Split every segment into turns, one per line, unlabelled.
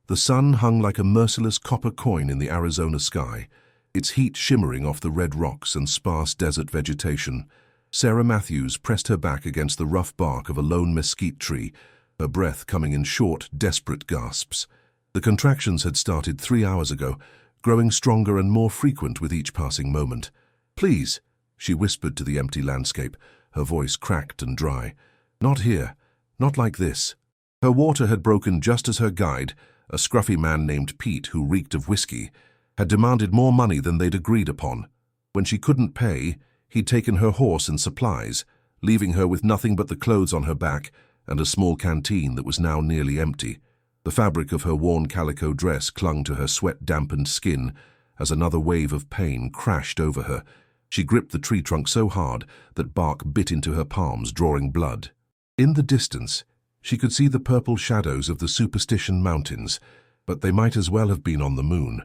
The sun hung like a merciless copper coin in the Arizona sky, its heat shimmering off the red rocks and sparse desert vegetation. Sarah Matthews pressed her back against the rough bark of a lone mesquite tree, her breath coming in short, desperate gasps. The contractions had started 3 hours ago, growing stronger and more frequent with each passing moment. "Please," she whispered to the empty landscape, her voice cracked and dry. "Not here. Not like this." Her water had broken just as her guide, a scruffy man named Pete who reeked of whiskey, had demanded more money than they'd agreed upon. When she couldn't pay, he'd taken her horse and supplies, leaving her with nothing but the clothes on her back and a small canteen that was now nearly empty. The fabric of her worn calico dress clung to her sweat-dampened skin as another wave of pain crashed over her. She gripped the tree trunk so hard that bark bit into her palms, drawing blood. In the distance, she could see the purple shadows of the Superstition Mountains, but they might as well have been on the moon.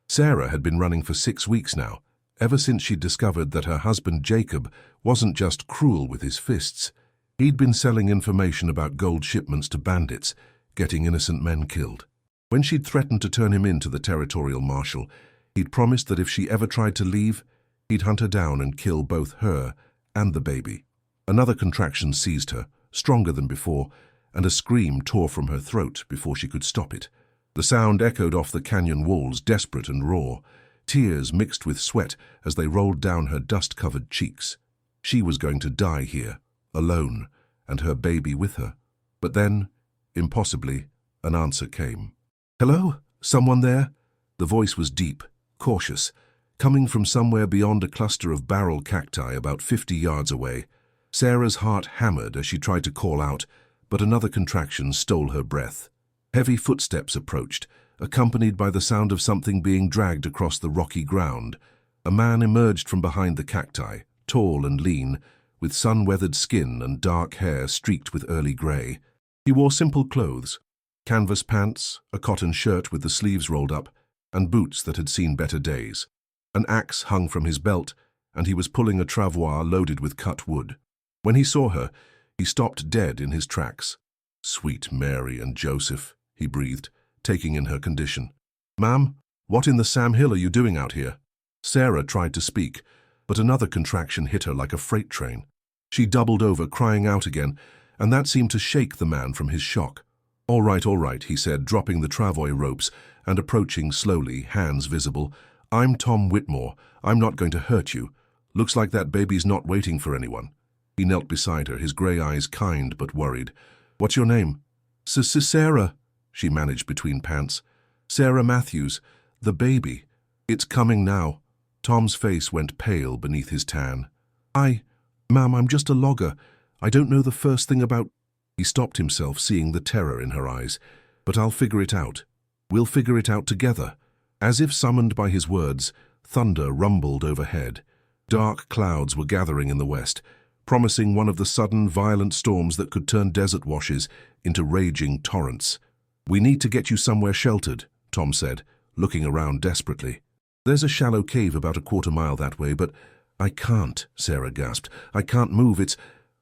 Sarah had been running for 6 weeks now, ever since she'd discovered that her husband Jacob wasn't just cruel with his fists. He'd been selling information about gold shipments to bandits, getting innocent men killed. When she'd threatened to turn him in to the territorial marshal, he'd promised that if she ever tried to leave, he'd hunt her down and kill both her and the baby. Another contraction seized her, stronger than before, and a scream tore from her throat before she could stop it. The sound echoed off the canyon walls, desperate and raw. Tears mixed with sweat as they rolled down her dust-covered cheeks. She was going to die here, alone, and her baby with her. But then, impossibly, an answer came. "Hello? Someone there?" The voice was deep, cautious, coming from somewhere beyond a cluster of barrel cacti about 50 yards away. Sarah's heart hammered as she tried to call out, but another contraction stole her breath. Heavy footsteps approached, accompanied by the sound of something being dragged across the rocky ground. A man emerged from behind the cacti, tall and lean, with sun-weathered skin and dark hair streaked with early grey. He wore simple clothes, canvas pants, a cotton shirt with the sleeves rolled up, and boots that had seen better days. An axe hung from his belt, and he was pulling a travois loaded with cut wood. When he saw her, he stopped dead in his tracks. "Sweet Mary and Joseph," he breathed, taking in her condition. "Ma'am, what in the Sam Hill are you doing out here?" Sarah tried to speak, but another contraction hit her like a freight train. She doubled over, crying out again, and that seemed to shake the man from his shock. All right," he said, dropping the travois ropes and approaching slowly, hands visible. "I'm Tom Whitmore. I'm not going to hurt you. Looks like that baby's not waiting for anyone." He knelt beside her, his grey eyes kind but worried. "What's your name?" Sarah," she managed between pants. "Sarah Matthews. The baby. It's coming now." Tom's face went pale beneath his tan. Ma'am, I'm just a logger. I don't know the first thing about—" He stopped himself, seeing the terror in her eyes. "But I'll figure it out. We'll figure it out together." As if summoned by his words, thunder rumbled overhead. Dark clouds were gathering in the west, promising one of the sudden, violent storms that could turn desert washes into raging torrents. "We need to get you somewhere sheltered," Tom said, looking around desperately. "There's a shallow cave about a quarter-mile that way, but—" "I can't," Sarah gasped. "I can't move.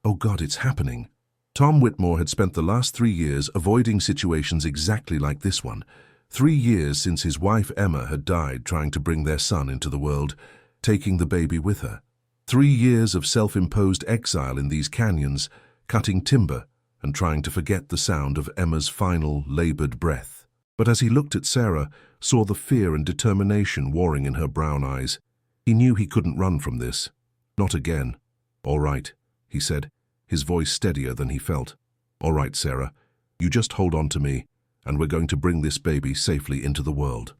Oh God, it's happening." Tom Whitmore had spent the last 3 years avoiding situations exactly like this one. 3 years since his wife Emma had died trying to bring their son into the world, taking the baby with her. 3 years of self-imposed exile in these canyons, cutting timber and trying to forget the sound of Emma's final, labored breath. But as he looked at Sarah, saw the fear and determination warring in her brown eyes, he knew he couldn't run from this. Not again. "All right," he said, his voice steadier than he felt. "All right, Sarah, you just hold on to me, and we're going to bring this baby safely into the world."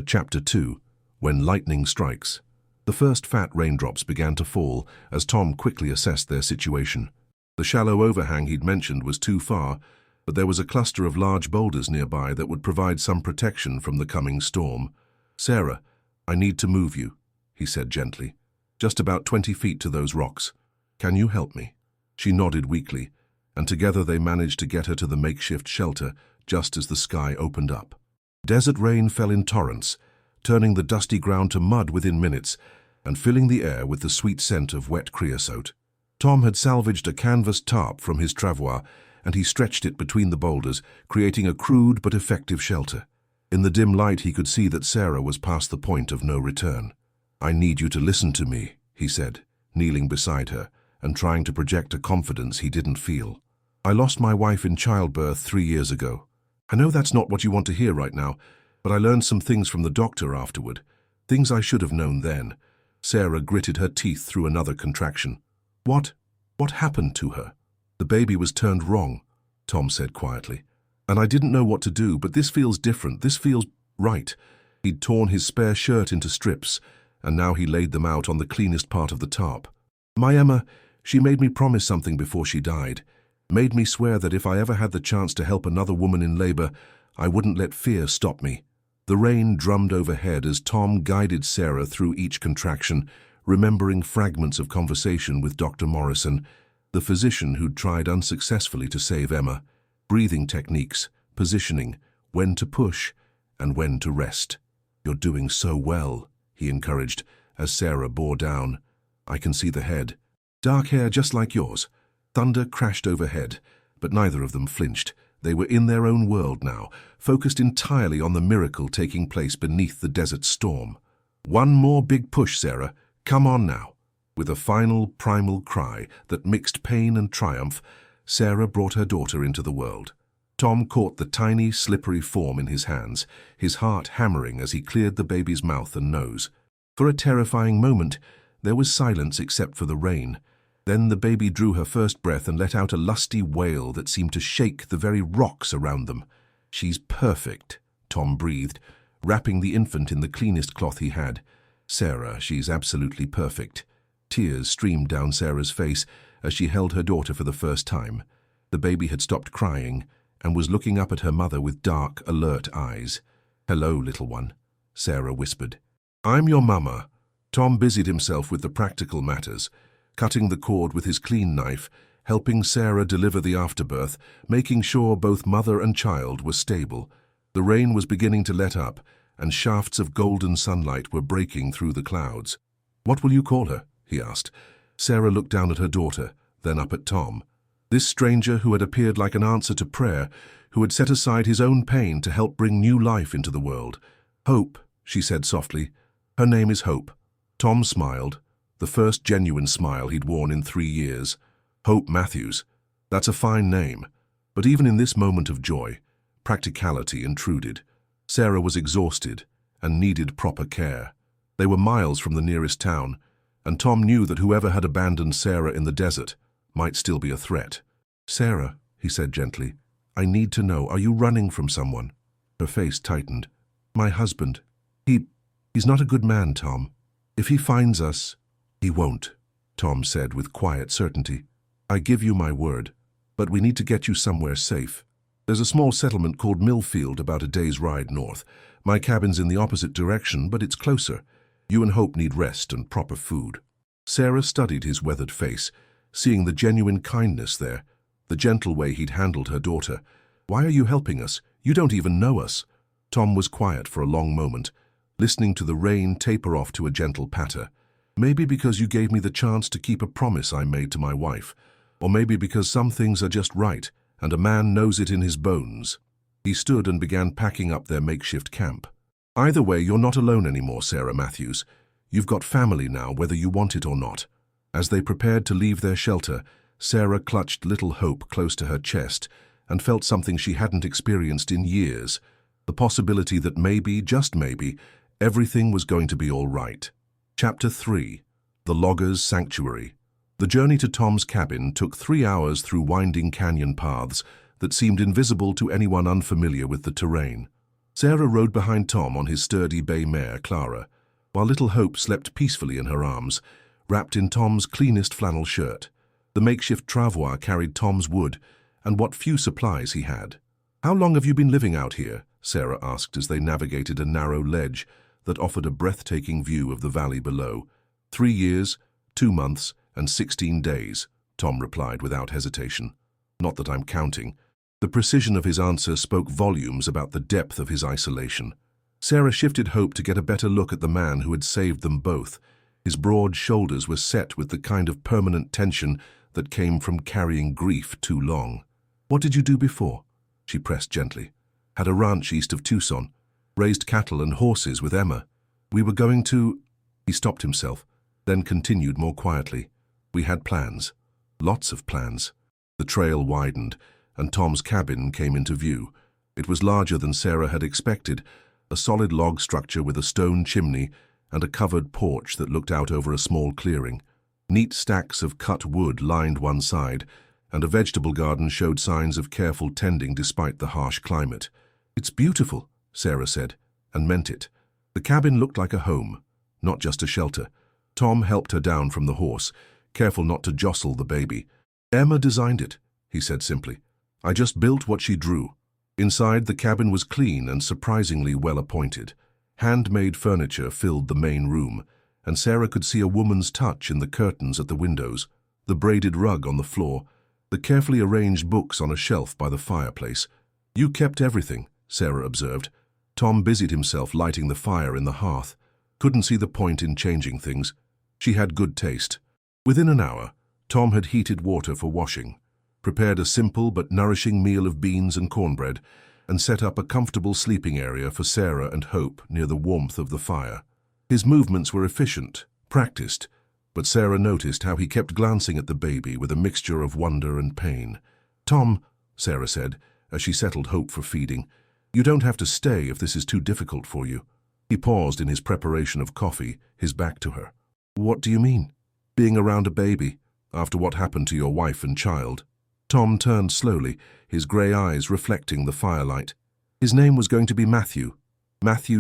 Chapter 2, When Lightning Strikes. The first fat raindrops began to fall as Tom quickly assessed their situation. The shallow overhang he'd mentioned was too far, but there was a cluster of large boulders nearby that would provide some protection from the coming storm. "Sarah, I need to move you," he said gently. "Just about 20 feet to those rocks. Can you help me?" She nodded weakly, and together they managed to get her to the makeshift shelter just as the sky opened up. Desert rain fell in torrents, turning the dusty ground to mud within minutes and filling the air with the sweet scent of wet creosote. Tom had salvaged a canvas tarp from his travois, and he stretched it between the boulders, creating a crude but effective shelter. In the dim light, he could see that Sarah was past the point of no return. "I need you to listen to me," he said, kneeling beside her and trying to project a confidence he didn't feel. "I lost my wife in childbirth 3 years ago. I know that's not what you want to hear right now, but I learned some things from the doctor afterward. Things I should have known then." Sarah gritted her teeth through another contraction. What happened to her?" "The baby was turned wrong," Tom said quietly. "And I didn't know what to do, but this feels different. This feels right." He'd torn his spare shirt into strips, and now he laid them out on the cleanest part of the tarp. "My Emma, she made me promise something before she died. Made me swear that if I ever had the chance to help another woman in labor, I wouldn't let fear stop me." The rain drummed overhead as Tom guided Sarah through each contraction, remembering fragments of conversation with Dr. Morrison, the physician who'd tried unsuccessfully to save Emma. Breathing techniques, positioning, when to push, and when to rest. "You're doing so well," he encouraged, as Sarah bore down. "I can see the head. Dark hair just like yours." Thunder crashed overhead, but neither of them flinched. They were in their own world now, focused entirely on the miracle taking place beneath the desert storm. "One more big push, Sarah. Come on now." With a final, primal cry that mixed pain and triumph, Sarah brought her daughter into the world. Tom caught the tiny, slippery form in his hands, his heart hammering as he cleared the baby's mouth and nose. For a terrifying moment, there was silence except for the rain. Then the baby drew her first breath and let out a lusty wail that seemed to shake the very rocks around them. "She's perfect," Tom breathed, wrapping the infant in the cleanest cloth he had. "Sarah, she's absolutely perfect." Tears streamed down Sarah's face as she held her daughter for the first time. The baby had stopped crying and was looking up at her mother with dark, alert eyes. "Hello, little one," Sarah whispered. "I'm your mama." Tom busied himself with the practical matters, cutting the cord with his clean knife, helping Sarah deliver the afterbirth, making sure both mother and child were stable. The rain was beginning to let up, and shafts of golden sunlight were breaking through the clouds. "What will you call her?" he asked. Sarah looked down at her daughter, then up at Tom. This stranger who had appeared like an answer to prayer, who had set aside his own pain to help bring new life into the world. "Hope," she said softly. "Her name is Hope." Tom smiled, the first genuine smile he'd worn in 3 years. Hope Matthews. That's a fine name. But even in this moment of joy, practicality intruded. Sarah was exhausted and needed proper care. They were miles from the nearest town, and Tom knew that whoever had abandoned Sarah in the desert might still be a threat. "Sarah," he said gently, "I need to know, are you running from someone?" Her face tightened. "My husband. He's not a good man, Tom. If he finds us—" "He won't," Tom said with quiet certainty. "I give you my word, but we need to get you somewhere safe. There's a small settlement called Millfield about a day's ride north. My cabin's in the opposite direction, but it's closer. You and Hope need rest and proper food." Sarah studied his weathered face, seeing the genuine kindness there, the gentle way he'd handled her daughter. "Why are you helping us? You don't even know us." Tom was quiet for a long moment, listening to the rain taper off to a gentle patter. "Maybe because you gave me the chance to keep a promise I made to my wife. Or maybe because some things are just right, and a man knows it in his bones." He stood and began packing up their makeshift camp. "Either way, you're not alone anymore, Sarah Matthews. You've got family now, whether you want it or not." As they prepared to leave their shelter, Sarah clutched little Hope close to her chest and felt something she hadn't experienced in years, the possibility that maybe, just maybe, everything was going to be all right. Chapter 3. The Loggers' Sanctuary. The journey to Tom's cabin took 3 hours through winding canyon paths that seemed invisible to anyone unfamiliar with the terrain. Sarah rode behind Tom on his sturdy bay mare, Clara, while little Hope slept peacefully in her arms, wrapped in Tom's cleanest flannel shirt. The makeshift travois carried Tom's wood and what few supplies he had. "How long have you been living out here?" Sarah asked as they navigated a narrow ledge that offered a breathtaking view of the valley below. 3 years, 2 months, and 16 days, Tom replied without hesitation. "Not that I'm counting." The precision of his answer spoke volumes about the depth of his isolation. Sarah shifted Hope to get a better look at the man who had saved them both. His broad shoulders were set with the kind of permanent tension that came from carrying grief too long. "What did you do before?" she pressed gently. "Had a ranch east of Tucson. Raised cattle and horses with Emma. We were going to... He stopped himself, then continued more quietly. We had plans. Lots of plans. The trail widened, and Tom's cabin came into view. It was larger than Sarah had expected, a solid log structure with a stone chimney and a covered porch that looked out over a small clearing. Neat stacks of cut wood lined one side, and a vegetable garden showed signs of careful tending despite the harsh climate. "It's beautiful," Sarah said, and meant it. The cabin looked like a home, not just a shelter. Tom helped her down from the horse, careful not to jostle the baby. "Emma designed it," he said simply. "I just built what she drew." Inside, the cabin was clean and surprisingly well appointed. Handmade furniture filled the main room, and Sarah could see a woman's touch in the curtains at the windows, the braided rug on the floor, the carefully arranged books on a shelf by the fireplace. "You kept everything," Sarah observed. Tom busied himself lighting the fire in the hearth. Couldn't see the point in changing things. She had good taste. Within an hour, Tom had heated water for washing, prepared a simple but nourishing meal of beans and cornbread, and set up a comfortable sleeping area for Sarah and Hope near the warmth of the fire. His movements were efficient, practiced, but Sarah noticed how he kept glancing at the baby with a mixture of wonder and pain. "Tom," Sarah said, as she settled Hope for feeding, "you don't have to stay if this is too difficult for you." He paused in his preparation of coffee, his back to her. "What do you mean? Being around a baby, after what happened to your wife and child?" Tom turned slowly, his grey eyes reflecting the firelight. His name was going to be Matthew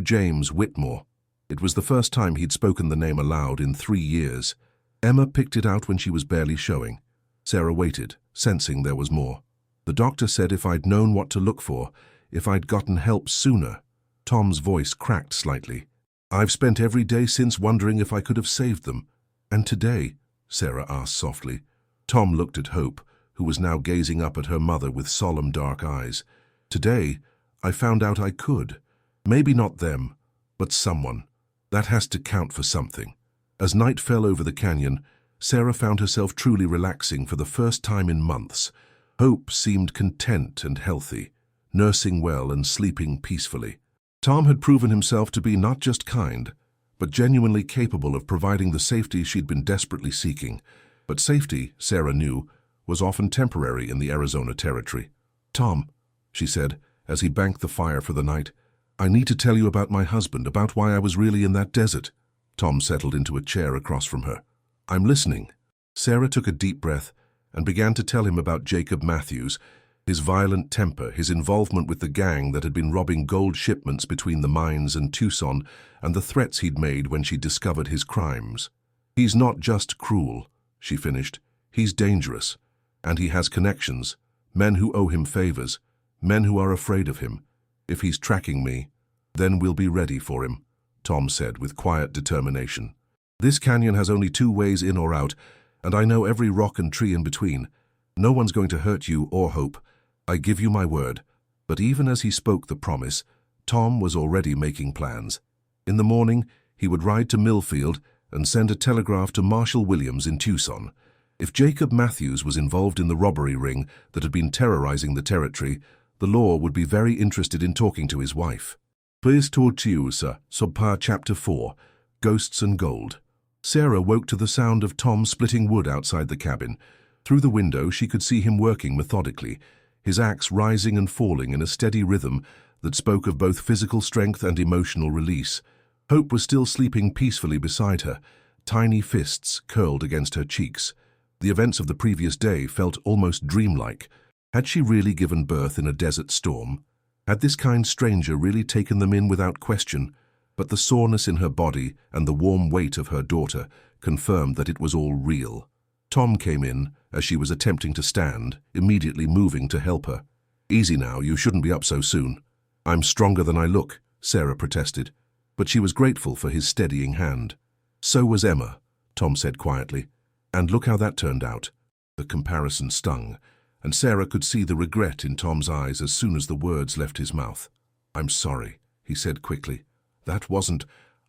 James Whitmore. It was the first time he'd spoken the name aloud in 3 years. Emma picked it out when she was barely showing. Sarah waited, sensing there was more. "The doctor said if I'd known what to look for, if I'd gotten help sooner." Tom's voice cracked slightly. "I've spent every day since wondering if I could have saved them." "And today?" Sarah asked softly. Tom looked at Hope, who was now gazing up at her mother with solemn dark eyes. "Today, I found out I could. Maybe not them, but someone. That has to count for something." As night fell over the canyon, Sarah found herself truly relaxing for the first time in months. Hope seemed content and healthy, nursing well and sleeping peacefully. Tom had proven himself to be not just kind, but genuinely capable of providing the safety she'd been desperately seeking. But safety, Sarah knew, was often temporary in the Arizona territory. "Tom," she said, as he banked the fire for the night, "I need to tell you about my husband, about why I was really in that desert." Tom settled into a chair across from her. "I'm listening." Sarah took a deep breath and began to tell him about Jacob Matthews, his violent temper, his involvement with the gang that had been robbing gold shipments between the mines and Tucson, and the threats he'd made when she discovered his crimes. "He's not just cruel," she finished. "He's dangerous. And he has connections, men who owe him favors, men who are afraid of him. If he's tracking me, then we'll be ready for him," Tom said with quiet determination. "This canyon has only 2 ways in or out, and I know every rock and tree in between. No one's going to hurt you or Hope. I give you my word." But even as he spoke the promise, Tom was already making plans. In the morning, he would ride to Millfield and send a telegraph to Marshal Williams in Tucson. If Jacob Matthews was involved in the robbery ring that had been terrorizing the territory, the law would be very interested in talking to his wife. "Please talk to you, sir." Subpart Chapter 4, Ghosts and Gold. Sarah woke to the sound of Tom splitting wood outside the cabin. Through the window, she could see him working methodically, his axe rising and falling in a steady rhythm that spoke of both physical strength and emotional release. Hope was still sleeping peacefully beside her, tiny fists curled against her cheeks. The events of the previous day felt almost dreamlike. Had she really given birth in a desert storm? Had this kind stranger really taken them in without question? But the soreness in her body and the warm weight of her daughter confirmed that it was all real. Tom came in as she was attempting to stand, immediately moving to help her. "Easy now, you shouldn't be up so soon." "I'm stronger than I look," Sarah protested, but she was grateful for his steadying hand. "So was Emma," Tom said quietly. "And look how that turned out." The comparison stung, and Sarah could see the regret in Tom's eyes as soon as the words left his mouth. "I'm sorry," he said quickly.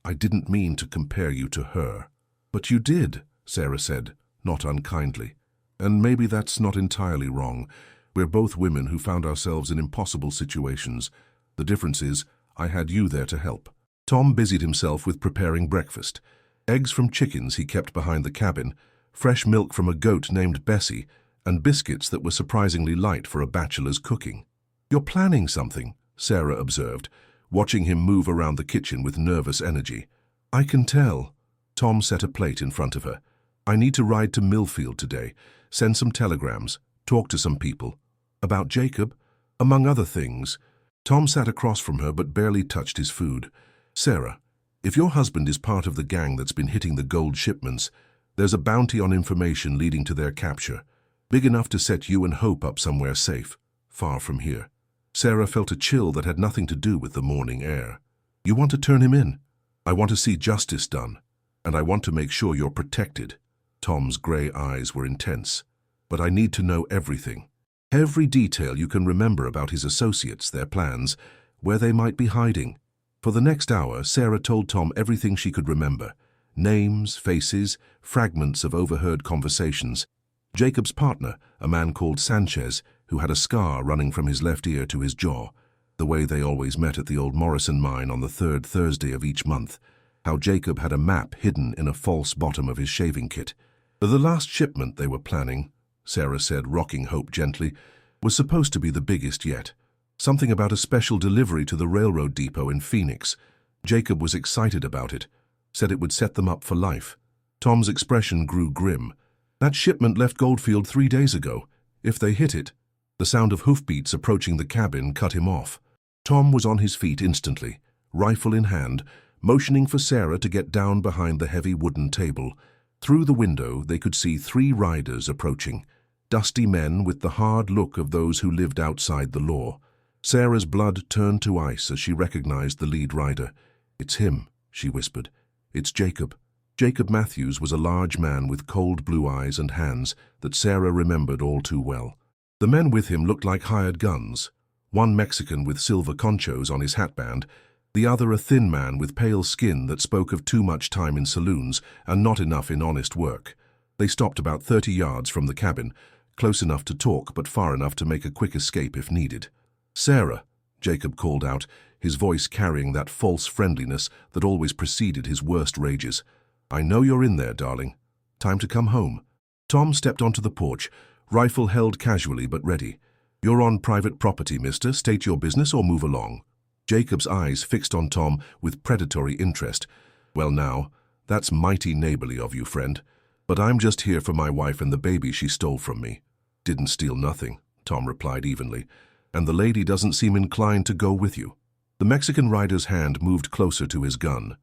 I didn't mean to compare you to her." "But you did," Sarah said, not unkindly. "And maybe that's not entirely wrong. We're both women who found ourselves in impossible situations. The difference is, I had you there to help. Tom busied himself with preparing breakfast. Eggs from chickens he kept behind the cabin, fresh milk from a goat named Bessie, and biscuits that were surprisingly light for a bachelor's cooking. "You're planning something," Sarah observed, watching him move around the kitchen with nervous energy. "I can tell." Tom set a plate in front of her. "I need to ride to Millfield today, send some telegrams, talk to some people. About Jacob, among other things." Tom sat across from her but barely touched his food. "Sarah, if your husband is part of the gang that's been hitting the gold shipments, there's a bounty on information leading to their capture, big enough to set you and Hope up somewhere safe, far from here." Sarah felt a chill that had nothing to do with the morning air. "You want to turn him in? I want to see justice done, and I want to make sure you're protected." Tom's gray eyes were intense. "But I need to know everything. Every detail you can remember about his associates, their plans, where they might be hiding." For the next hour, Sarah told Tom everything she could remember. Names, faces, fragments of overheard conversations. Jacob's partner, a man called Sanchez, who had a scar running from his left ear to his jaw. The way they always met at the old Morrison mine on the third Thursday of each month. How Jacob had a map hidden in a false bottom of his shaving kit. The last shipment they were planning, Sarah said, rocking Hope gently, was supposed to be the biggest yet. Something about a special delivery to the railroad depot in Phoenix. Jacob was excited about it, said it would set them up for life. Tom's expression grew grim. "That shipment left Goldfield 3 days ago. If they hit it..." The sound of hoofbeats approaching the cabin cut him off. Tom was on his feet instantly, rifle in hand, motioning for Sarah to get down behind the heavy wooden table. Through the window, they could see 3 riders approaching, dusty men with the hard look of those who lived outside the law. Sarah's blood turned to ice as she recognized the lead rider. "It's him," she whispered. "It's Jacob." Jacob Matthews was a large man with cold blue eyes and hands that Sarah remembered all too well. The men with him looked like hired guns. One Mexican with silver conchos on his hatband, the other a thin man with pale skin that spoke of too much time in saloons and not enough in honest work. They stopped about 30 yards from the cabin, close enough to talk but far enough to make a quick escape if needed. "Sarah," Jacob called out, his voice carrying that false friendliness that always preceded his worst rages. "I know you're in there, darling. Time to come home." Tom stepped onto the porch, rifle held casually but ready. "You're on private property, mister. State your business or move along." Jacob's eyes fixed on Tom with predatory interest. "Well now, that's mighty neighborly of you, friend. But I'm just here for my wife and the baby she stole from me." "Didn't steal nothing," Tom replied evenly. "And the lady doesn't seem inclined to go with you." The Mexican rider's hand moved closer to his gun.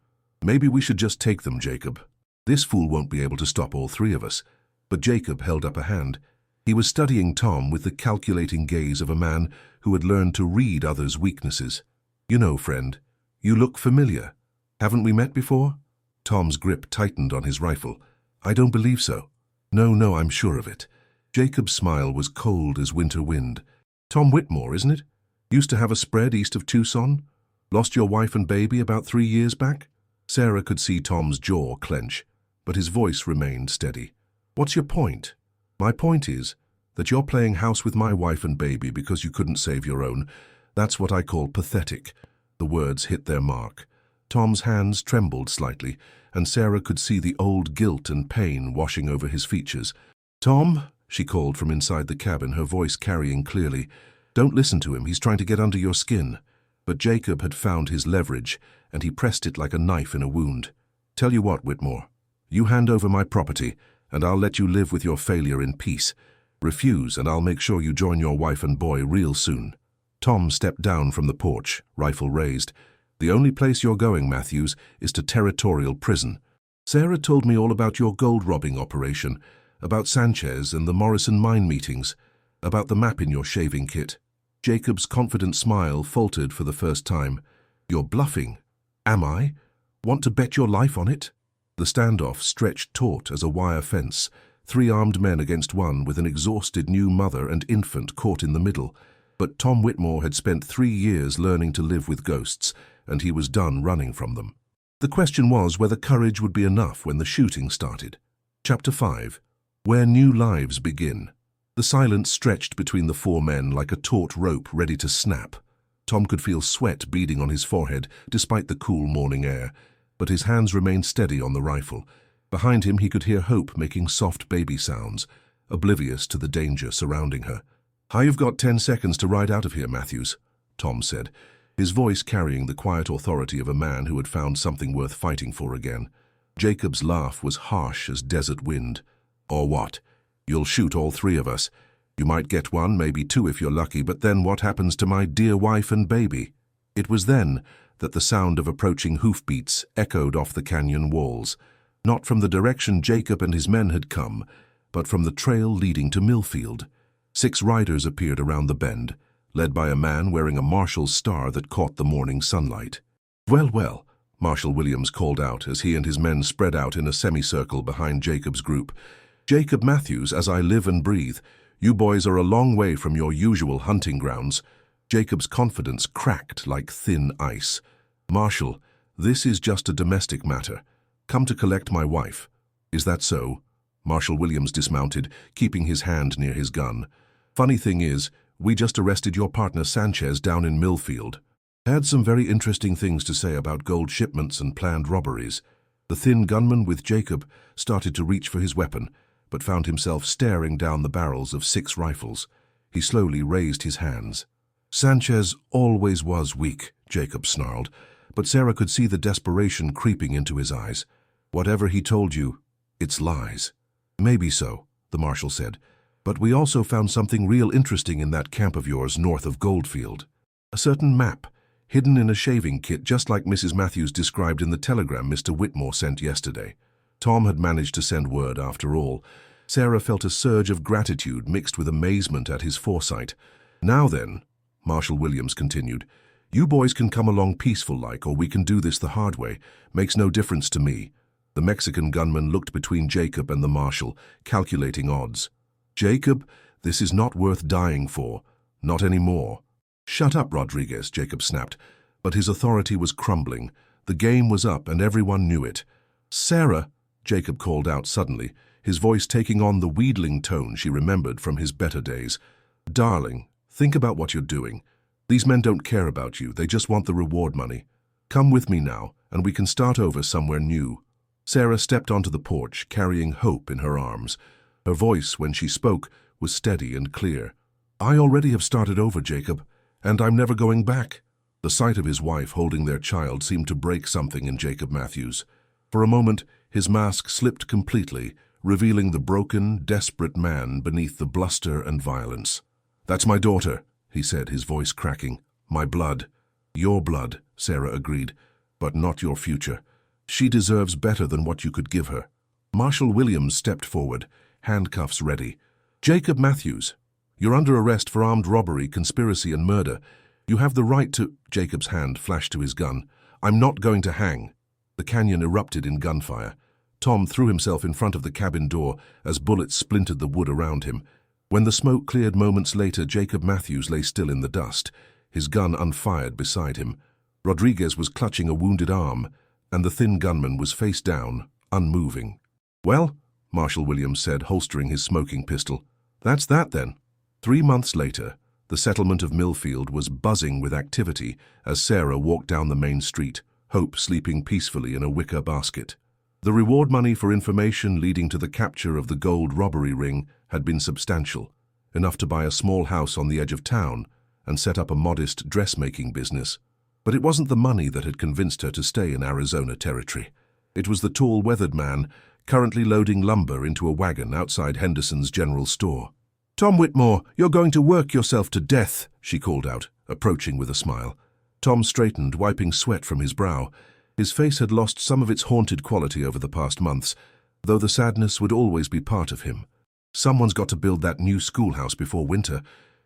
"Maybe we should just take them, Jacob. This fool won't be able to stop all 3 of us." But Jacob held up a hand. He was studying Tom with the calculating gaze of a man who had learned to read others' weaknesses. "You know, friend, you look familiar. Haven't we met before?" Tom's grip tightened on his rifle. "I don't believe so." No, I'm sure of it." Jacob's smile was cold as winter wind. "Tom Whitmore, isn't it? Used to have a spread east of Tucson? Lost your wife and baby about 3 years back?" Sarah could see Tom's jaw clench, but his voice remained steady. "What's your point?" "My point is that you're playing house with my wife and baby because you couldn't save your own. That's what I call pathetic." The words hit their mark. Tom's hands trembled slightly, and Sarah could see the old guilt and pain washing over his features. "Tom," she called from inside the cabin, her voice carrying clearly, "don't listen to him. He's trying to get under your skin." But Jacob had found his leverage, and he pressed it like a knife in a wound. "Tell you what, Whitmore, you hand over my property, and I'll let you live with your failure in peace. Refuse, and I'll make sure you join your wife and boy real soon." Tom stepped down from the porch, rifle raised. "The only place you're going, Matthews, is to territorial prison. Sarah told me all about your gold-robbing operation, about Sanchez and the Morrison mine meetings, about the map in your shaving kit." Jacob's confident smile faltered for the first time. "You're bluffing." "Am I? Want to bet your life on it?" The standoff stretched taut as a wire fence, 3 armed men against one with an exhausted new mother and infant caught in the middle. But Tom Whitmore had spent 3 years learning to live with ghosts, and he was done running from them. The question was whether courage would be enough when the shooting started. Chapter 5. Where New Lives Begin. The silence stretched between the 4 men like a taut rope ready to snap. Tom could feel sweat beading on his forehead despite the cool morning air, but his hands remained steady on the rifle. Behind him he could hear Hope making soft baby sounds, oblivious to the danger surrounding her. "You've got 10 seconds to ride out of here, Matthews," Tom said, his voice carrying the quiet authority of a man who had found something worth fighting for again. Jacob's laugh was harsh as desert wind. "Or what? You'll shoot all 3 of us. You might get 1, maybe 2 if you're lucky, but then what happens to my dear wife and baby?" It was then that the sound of approaching hoofbeats echoed off the canyon walls, not from the direction Jacob and his men had come, but from the trail leading to Millfield. 6 riders appeared around the bend, led by a man wearing a marshal's star that caught the morning sunlight. "Well, well," Marshal Williams called out as he and his men spread out in a semicircle behind Jacob's group. "Jacob Matthews, as I live and breathe, you boys are a long way from your usual hunting grounds." Jacob's confidence cracked like thin ice. "Marshal, this is just a domestic matter. Come to collect my wife. Is that so?" Marshal Williams dismounted, keeping his hand near his gun. "Funny thing is, we just arrested your partner Sanchez down in Millfield. Had some very interesting things to say about gold shipments and planned robberies." The thin gunman with Jacob started to reach for his weapon, but found himself staring down the barrels of 6 rifles. He slowly raised his hands. "Sanchez always was weak," Jacob snarled, but Sarah could see the desperation creeping into his eyes. "Whatever he told you, it's lies." "Maybe so," the marshal said, "but we also found something real interesting in that camp of yours north of Goldfield. A certain map, hidden in a shaving kit just like Mrs. Matthews described in the telegram Mr. Whitmore sent yesterday." Tom had managed to send word after all. Sarah felt a surge of gratitude mixed with amazement at his foresight. "Now then," Marshal Williams continued, "you boys can come along peaceful-like, or we can do this the hard way. Makes no difference to me." The Mexican gunman looked between Jacob and the marshal, calculating odds. "Jacob, this is not worth dying for. Not anymore." "Shut up, Rodriguez," Jacob snapped, but his authority was crumbling. The game was up and everyone knew it. "Sarah," Jacob called out suddenly, his voice taking on the wheedling tone she remembered from his better days. "Darling, think about what you're doing. These men don't care about you, they just want the reward money. Come with me now, and we can start over somewhere new." Sarah stepped onto the porch, carrying Hope in her arms. Her voice, when she spoke, was steady and clear. "I already have started over, Jacob, and I'm never going back." The sight of his wife holding their child seemed to break something in Jacob Matthews. For a moment, his mask slipped completely, revealing the broken, desperate man beneath the bluster and violence. "That's my daughter," he said, his voice cracking. "My blood." "Your blood," Sarah agreed, "but not your future. She deserves better than what you could give her." Marshal Williams stepped forward, handcuffs ready. "Jacob Matthews, you're under arrest for armed robbery, conspiracy, and murder. You have the right to—" Jacob's hand flashed to his gun. "I'm not going to hang." The canyon erupted in gunfire. Tom threw himself in front of the cabin door as bullets splintered the wood around him. When the smoke cleared moments later, Jacob Matthews lay still in the dust, his gun unfired beside him. Rodriguez was clutching a wounded arm, and the thin gunman was face down, unmoving. "Well," Marshal Williams said, holstering his smoking pistol, "that's that then." 3 months later, the settlement of Millfield was buzzing with activity as Sarah walked down the main street, Hope sleeping peacefully in a wicker basket. The reward money for information leading to the capture of the gold robbery ring had been substantial, enough to buy a small house on the edge of town and set up a modest dressmaking business. But it wasn't the money that had convinced her to stay in Arizona territory. It was the tall, weathered man currently loading lumber into a wagon outside Henderson's general store. "Tom Whitmore, you're going to work yourself to death," she called out, approaching with a smile. Tom straightened, wiping sweat from his brow. His face had lost some of its haunted quality over the past months, though the sadness would always be part of him. "Someone's got to build that new schoolhouse before winter.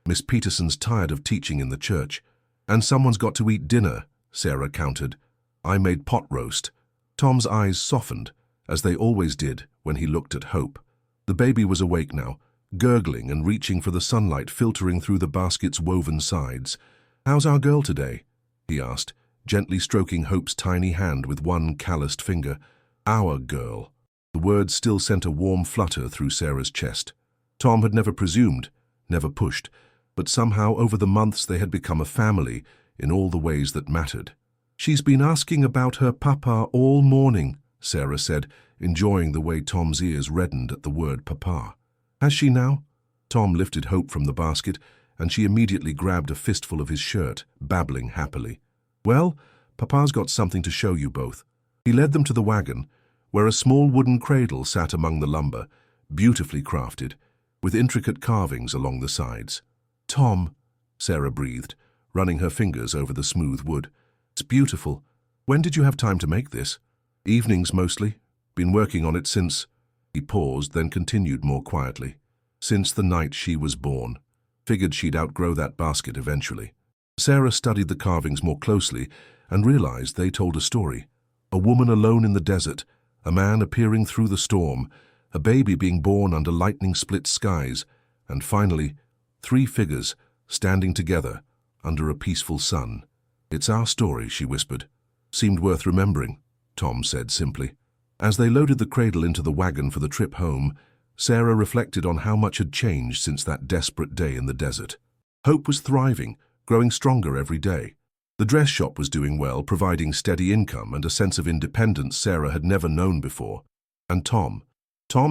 Miss Peterson's tired of teaching in the church. And someone's got to eat dinner," Sarah countered. "I made pot roast." Tom's eyes softened, as they always did when he looked at Hope. The baby was awake now, gurgling and reaching for the sunlight filtering through the basket's woven sides. "How's our girl today?" he asked, gently stroking Hope's tiny hand with one calloused finger. "Our girl." The words still sent a warm flutter through Sarah's chest. Tom had never presumed, never pushed, but somehow over the months they had become a family, in all the ways that mattered. "She's been asking about her papa all morning," Sarah said, enjoying the way Tom's ears reddened at the word papa. "Has she now?" Tom lifted Hope from the basket, and she immediately grabbed a fistful of his shirt, babbling happily. "Well, Papa's got something to show you both." He led them to the wagon, where a small wooden cradle sat among the lumber, beautifully crafted, with intricate carvings along the sides. "Tom," Sarah breathed, running her fingers over the smooth wood. "It's beautiful. When did you have time to make this?" "Evenings, mostly. Been working on it since—" He paused, then continued more quietly. "Since the night she was born. Figured she'd outgrow that basket eventually." Sarah studied the carvings more closely and realized they told a story. A woman alone in the desert, a man appearing through the storm, a baby being born under lightning-split skies, and finally, 3 figures standing together under a peaceful sun. "It's our story," she whispered. "Seemed worth remembering," Tom said simply. As they loaded the cradle into the wagon for the trip home, Sarah reflected on how much had changed since that desperate day in the desert. Hope was thriving, growing stronger every day. The dress shop was doing well, providing steady income and a sense of independence Sarah had never known before. And Tom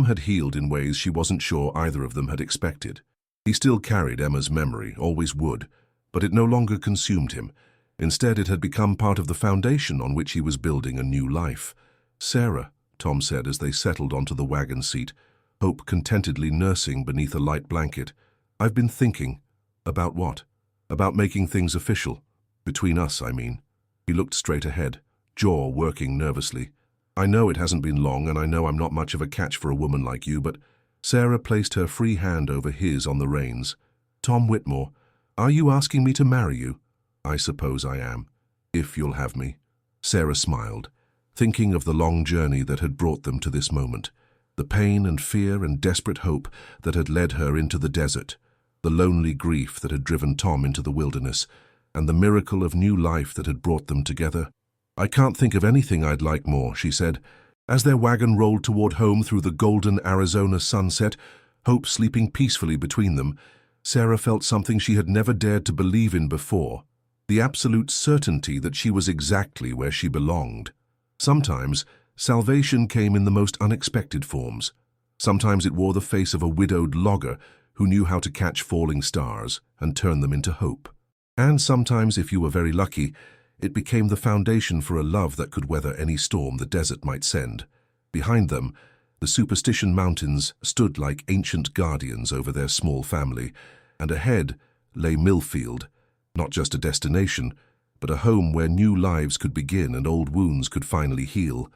had healed in ways she wasn't sure either of them had expected. He still carried Emma's memory, always would, but it no longer consumed him. Instead, it had become part of the foundation on which he was building a new life. "Sarah," Tom said as they settled onto the wagon seat, Hope contentedly nursing beneath a light blanket, "I've been thinking." "About what?" "About making things official. Between us, I mean." He looked straight ahead, jaw working nervously. "I know it hasn't been long, and I know I'm not much of a catch for a woman like you, but—" Sarah placed her free hand over his on the reins. "Tom Whitmore, are you asking me to marry you?" "I suppose I am, if you'll have me." Sarah smiled, thinking of the long journey that had brought them to this moment, the pain and fear and desperate hope that had led her into the desert, the lonely grief that had driven Tom into the wilderness, and the miracle of new life that had brought them together. "I can't think of anything I'd like more," she said. As their wagon rolled toward home through the golden Arizona sunset, Hope sleeping peacefully between them, Sarah felt something she had never dared to believe in before, the absolute certainty that she was exactly where she belonged. Sometimes, salvation came in the most unexpected forms. Sometimes it wore the face of a widowed logger who knew how to catch falling stars and turn them into hope. And sometimes, if you were very lucky, it became the foundation for a love that could weather any storm the desert might send. Behind them, the Superstition Mountains stood like ancient guardians over their small family, and ahead lay Millfield, not just a destination, but a home where new lives could begin and old wounds could finally heal.